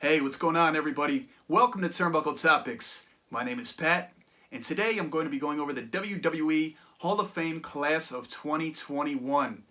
Hey, what's going on, everybody? Welcome to Turnbuckle Topics. My name is Pat, and today I'm going to be going over the WWE Hall of Fame Class of 2021.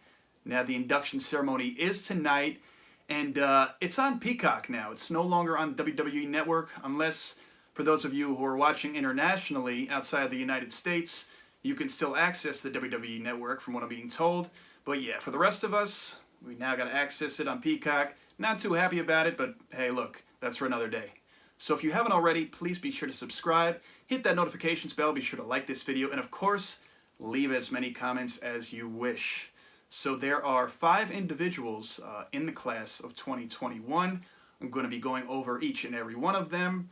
Now, the induction ceremony is tonight, and it's on Peacock now. It's no longer on WWE Network, unless, for those of you who are watching internationally outside of the United States, you can still access the WWE Network, from what I'm being told. But yeah, for the rest of us, we now got to access it on Peacock. Not too happy about it, but hey, look, that's for another day. So if you haven't already, please be sure to subscribe, hit that notifications bell, be sure to like this video, and of course, leave as many comments as you wish. So there are 5 individuals in the class of 2021. I'm going to be going over each and every one of them,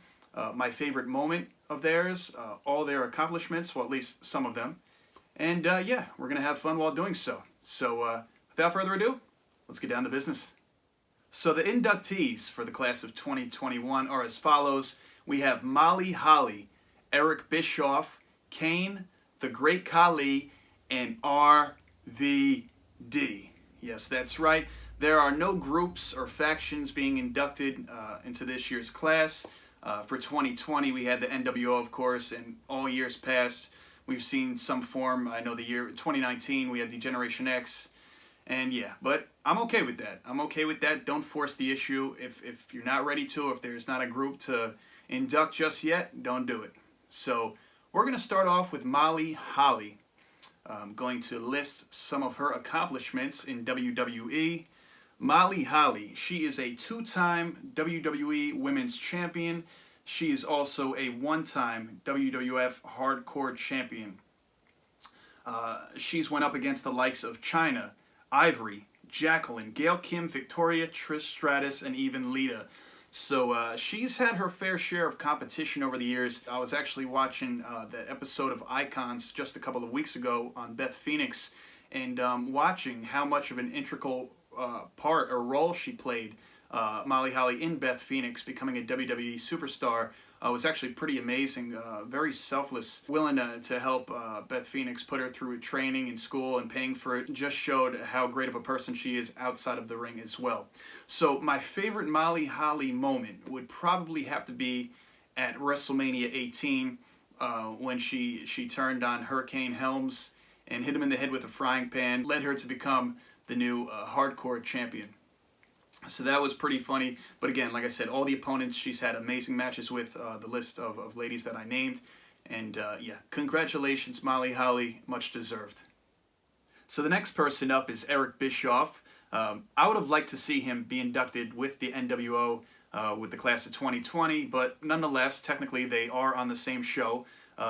my favorite moment of theirs, all their accomplishments, well, at least some of them. And yeah, we're going to have fun while doing so. So without further ado, let's get down to business. So the inductees for the class of 2021 are as follows. We have Khali, Eric Bischoff, Kane, the Great Khali, and RVD. Yes, that's right. There are no groups or factions being inducted into this year's class. For 2020, we had the NWO, of course, and all years past, we've seen some form. I know the year 2019, we had the Generation X. And yeah, but I'm okay with that. I'm okay with that. Don't force the issue. If you're not ready to, if there's not a group to induct just yet, don't do it. So we're going to start off with Khali. I'm going to list some of her accomplishments in WWE. Khali, she is a 2-time WWE Women's Champion. She is also a 1-time WWF Hardcore Champion. She's went up against the likes of Chyna, Ivory, Jacqueline, Gail Kim, Victoria, Trish Stratus, and even Lita. So she's had her fair share of competition over the years. I was actually watching the episode of Icons just a couple of weeks ago on Beth Phoenix, and watching how much of an integral part or role she played, Khali, in Beth Phoenix becoming a WWE superstar. Was actually pretty amazing, very selfless, willing to help Beth Phoenix put her through training in school and paying for it. Just showed how great of a person she is outside of the ring as well. So my favorite Khali moment would probably have to be at WrestleMania 18 when she turned on Hurricane Helms and hit him in the head with a frying pan, led her to become the new hardcore champion. So that was pretty funny. But again, like I said, all the opponents she's had amazing matches with, the list of ladies that I named. And yeah, congratulations, Khali, much deserved. So the next person up is Eric Bischoff. I would have liked to see him be inducted with the NWO with the class of 2020, but nonetheless, technically they are on the same show.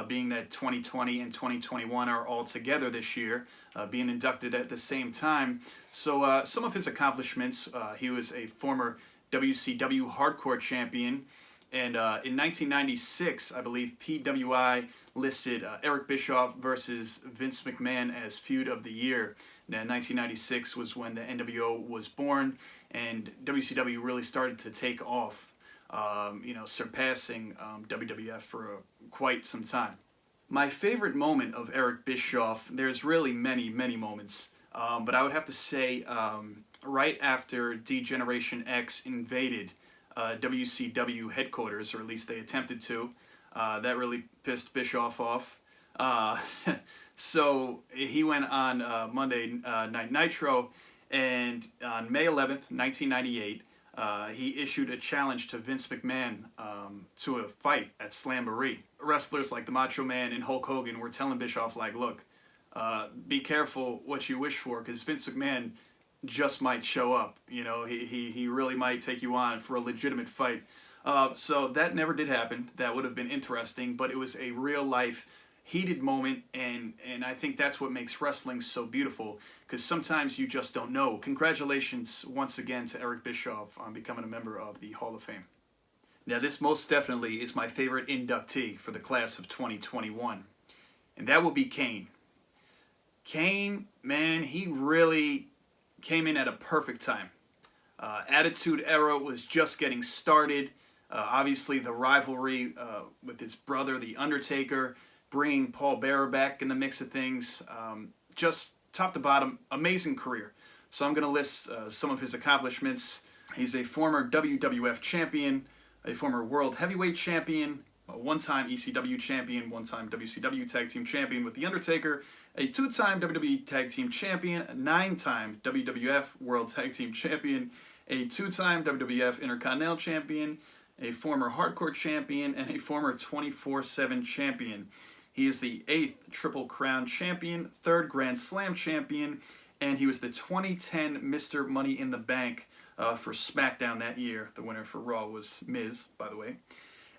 Being that 2020 and 2021 are all together this year, being inducted at the same time. So some of his accomplishments, he was a former WCW Hardcore Champion, and in 1996, I believe PWI listed Eric Bischoff versus Vince McMahon as Feud of the Year. Now, 1996 was when the NWO was born, and WCW really started to take off. Surpassing WWF for quite some time. My favorite moment of Eric Bischoff, there's really many moments, but I would have to say right after D-Generation X invaded WCW headquarters, or at least they attempted to, that really pissed Bischoff off. So he went on Monday Night Nitro, and on May 11th, 1998, he issued a challenge to Vince McMahon to a fight at Slamboree. Wrestlers like the Macho Man and Hulk Hogan were telling Bischoff, like, look, be careful what you wish for, because Vince McMahon just might show up. You know, he really might take you on for a legitimate fight. So that never did happen. That would have been interesting, but it was a real-life heated moment, and I think that's what makes wrestling so beautiful, because sometimes you just don't know. Congratulations once again to Eric Bischoff on becoming a member of the Hall of Fame. Now, this most definitely is my favorite inductee for the class of 2021, and that will be Kane. Kane, man, he really came in at a perfect time. Attitude Era was just getting started. Obviously, the rivalry with his brother, The Undertaker, bringing Paul Bearer back in the mix of things. Just top to bottom, amazing career. So I'm going to list some of his accomplishments. He's a former WWF champion, a former World Heavyweight champion, a one-time ECW champion, one-time WCW Tag Team champion with The Undertaker, a two-time WWE Tag Team champion, a nine-time WWF World Tag Team champion, a two-time WWF Intercontinental champion, a former Hardcore champion, and a former 24/7 champion. He is the 8th Triple Crown champion, 3rd Grand Slam champion, and he was the 2010 Mr. Money in the Bank for SmackDown that year. The winner for Raw was Miz, by the way.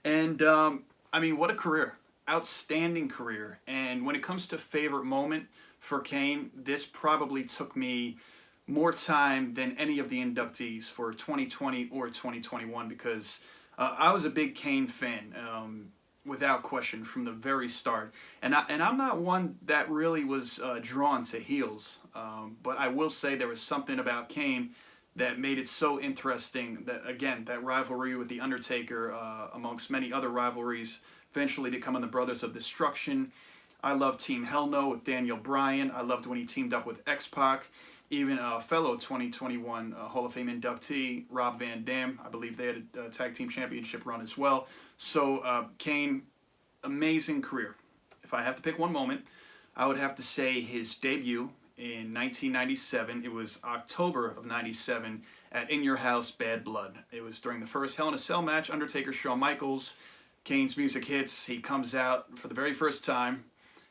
And, I mean, what a career. Outstanding career. And when it comes to favorite moment for Kane, this probably took me more time than any of the inductees for 2020 or 2021 because I was a big Kane fan, without question, from the very start. And I'm not one that really was drawn to heels, but I will say there was something about Kane that made it so interesting that, again, that rivalry with The Undertaker, amongst many other rivalries, eventually becoming the Brothers of Destruction. I loved Team Hell No with Daniel Bryan. I loved when he teamed up with X-Pac. Even a fellow 2021 Hall of Fame inductee, Rob Van Dam. I believe they had a tag team championship run as well. So Kane, amazing career. If I have to pick one moment, I would have to say his debut in 1997. It was October of 97 at In Your House, Bad Blood. It was during the first Hell in a Cell match, Undertaker, Shawn Michaels. Kane's music hits. He comes out for the very first time,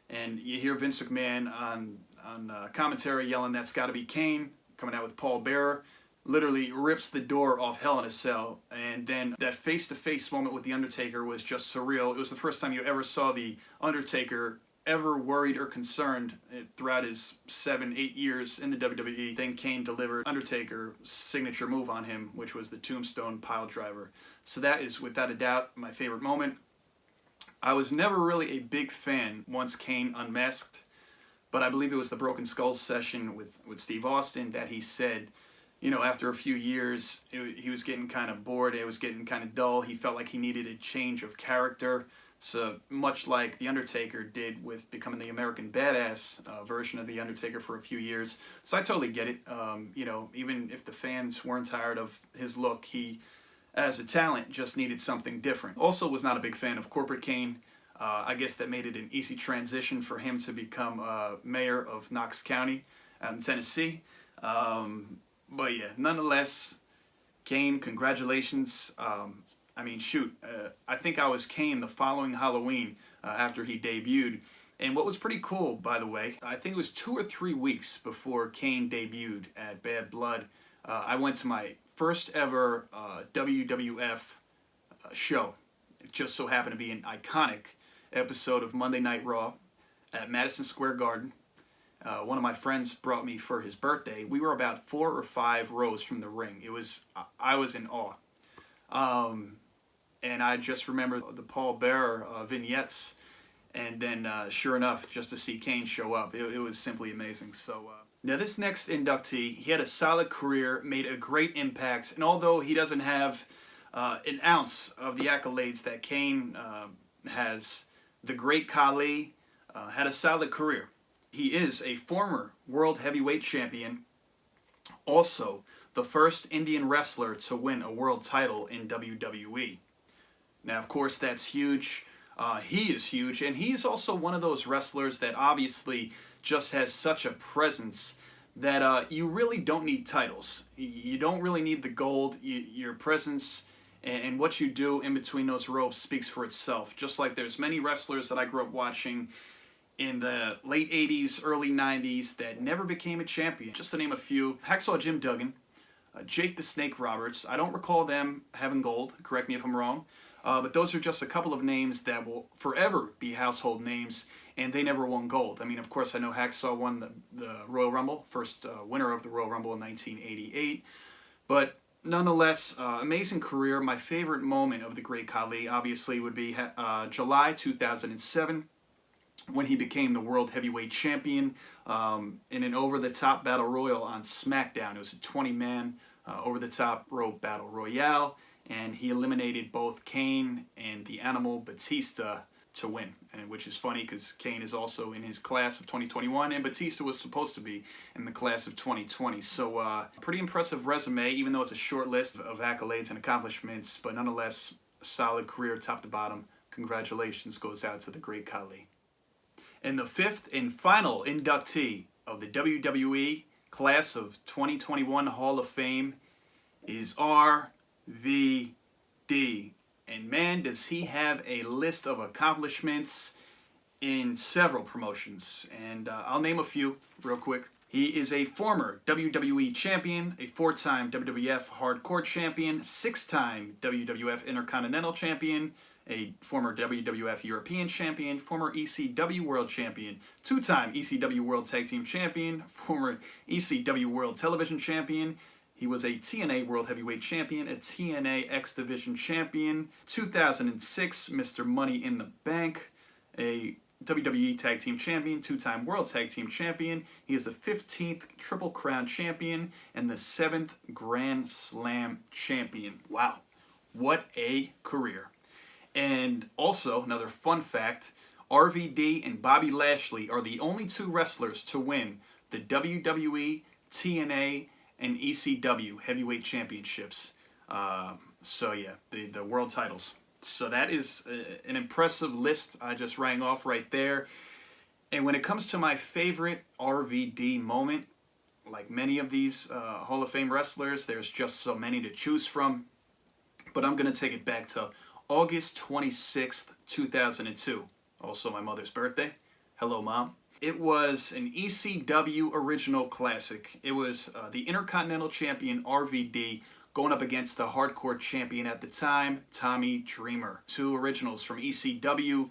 and you hear Vince McMahon on commentary yelling, "That's got to be Kane," coming out with Paul Bearer. Literally rips the door off Hell in a Cell. And then that face-to-face moment with The Undertaker was just surreal. It was the first time you ever saw The Undertaker ever worried or concerned throughout his 7-8 years in the WWE. Then Kane delivered Undertaker's signature move on him, which was the Tombstone Pile Driver. So that is, without a doubt, my favorite moment. I was never really a big fan once Kane unmasked, but I believe it was the Broken Skulls session with Steve Austin that he said, you know, after a few years, he was getting kind of bored, it was getting kind of dull, he felt like he needed a change of character. So much like The Undertaker did with becoming the American Badass version of The Undertaker for a few years. So I totally get it. You know, even if the fans weren't tired of his look, he, as a talent, just needed something different. Also was not a big fan of Corporate Kane. I guess that made it an easy transition for him to become mayor of Knox County out in Tennessee. But yeah, nonetheless, Kane, congratulations. I mean, shoot, I think I was Kane the following Halloween after he debuted. And what was pretty cool, by the way, I think it was 2 or 3 weeks before Kane debuted at Bad Blood, I went to my first ever WWF show. It just so happened to be an iconic episode of Monday Night Raw at Madison Square Garden. One of my friends brought me for his birthday. We were about 4 or 5 rows from the ring. I was in awe. And I just remember the Paul Bearer vignettes, and then sure enough, just to see Kane show up, it was simply amazing. So now this next inductee, he had a solid career, made a great impact, and although he doesn't have an ounce of the accolades that Kane has, the great Khali had a solid career. He is a former World Heavyweight Champion, also the first Indian wrestler to win a world title in WWE. Now, of course, that's huge. He is huge, and he's also one of those wrestlers that obviously just has such a presence that you really don't need titles. You don't really need the gold. Your presence and what you do in between those ropes speaks for itself. Just like there's many wrestlers that I grew up watching in the late 80s, early 90s that never became a champion. Just to name a few, Hacksaw Jim Duggan, Jake the Snake Roberts. I don't recall them having gold, correct me if I'm wrong, but those are just a couple of names that will forever be household names, and they never won gold. I mean, of course, I know Hacksaw won the Royal Rumble, first winner of the Royal Rumble in 1988, but nonetheless, amazing career. My favorite moment of the great Khali, obviously, would be July 2007, when he became the World Heavyweight Champion in an over-the-top Battle Royal on SmackDown. It was a 20-man over-the-top rope Battle Royale, and he eliminated both Kane and the Animal Batista to win, and which is funny because Kane is also in his class of 2021, and Batista was supposed to be in the class of 2020. So pretty impressive resume, even though it's a short list of accolades and accomplishments, but nonetheless, a solid career top to bottom. Congratulations goes out to the great Khali. And the fifth and final inductee of the WWE class of 2021 Hall of Fame is RVD. And man, does he have a list of accomplishments in several promotions. And I'll name a few real quick. He is a former WWE champion, a 4-time WWF Hardcore champion, 6-time WWF Intercontinental champion, a former WWF European champion, former ECW World champion, 2-time ECW World Tag Team champion, former ECW World Television champion. He was a TNA World Heavyweight Champion, a TNA X Division Champion, 2006 Mr. Money in the Bank, a WWE Tag Team Champion, 2-time World Tag Team Champion. He is the 15th Triple Crown Champion and the 7th Grand Slam Champion. Wow, what a career. And also, another fun fact, RVD and Bobby Lashley are the only 2 wrestlers to win the WWE, TNA, and ECW heavyweight championships. So yeah, the world titles. So that is an impressive list I just rang off right there. And when it comes to my favorite RVD moment, like many of these Hall of Fame wrestlers, there's just so many to choose from. But I'm going to take it back to August 26th, 2002. Also my mother's birthday. Hello, Mom. It was an ECW original classic. It was the Intercontinental Champion RVD going up against the Hardcore Champion at the time, Tommy Dreamer. 2 originals from ECW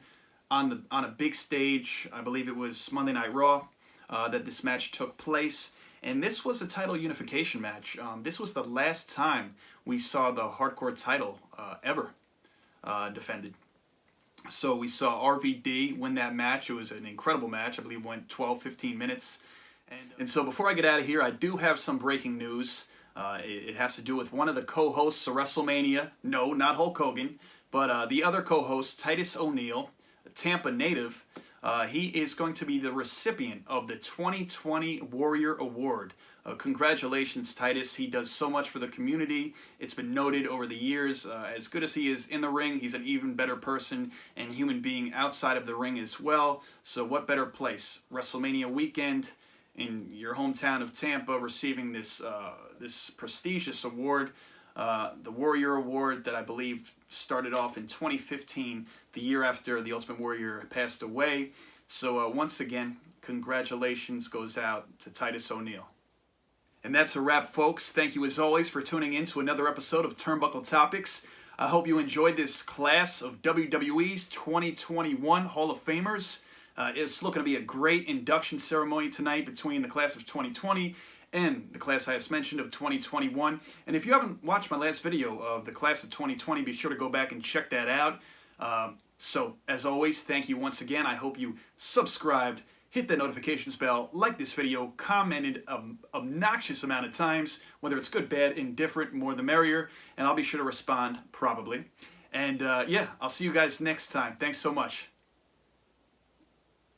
on a big stage. I believe it was Monday Night Raw that this match took place. And this was a title unification match. This was the last time we saw the Hardcore title ever defended. So we saw RVD win that match. It was an incredible match. I believe it went 12-15 minutes. And so before I get out of here, I do have some breaking news. It has to do with one of the co-hosts of Wrestlemania. No, not Hulk Hogan, but the other co-host, Titus O'Neil, a Tampa native. He is going to be the recipient of the 2020 Warrior Award. Congratulations, Titus. He does so much for the community. It's been noted over the years. As good as he is in the ring, he's an even better person and human being outside of the ring as well. So what better place? WrestleMania weekend in your hometown of Tampa, receiving this this prestigious award. The Warrior Award that I believe started off in 2015, the year after the Ultimate Warrior passed away. So once again, congratulations goes out to Titus O'Neil. And that's a wrap, folks. Thank you as always for tuning in to another episode of Turnbuckle Topics. I hope you enjoyed this class of WWE's 2021 Hall of Famers. It's looking to be a great induction ceremony tonight between the class of 2020 and the class I just mentioned of 2021. And if you haven't watched my last video of the class of 2020, be sure to go back and check that out. So, as always, thank you once again. I hope you subscribed, hit that notifications bell, like this video, commented an obnoxious amount of times, whether it's good, bad, indifferent, more the merrier, and I'll be sure to respond, probably. And yeah, I'll see you guys next time. Thanks so much.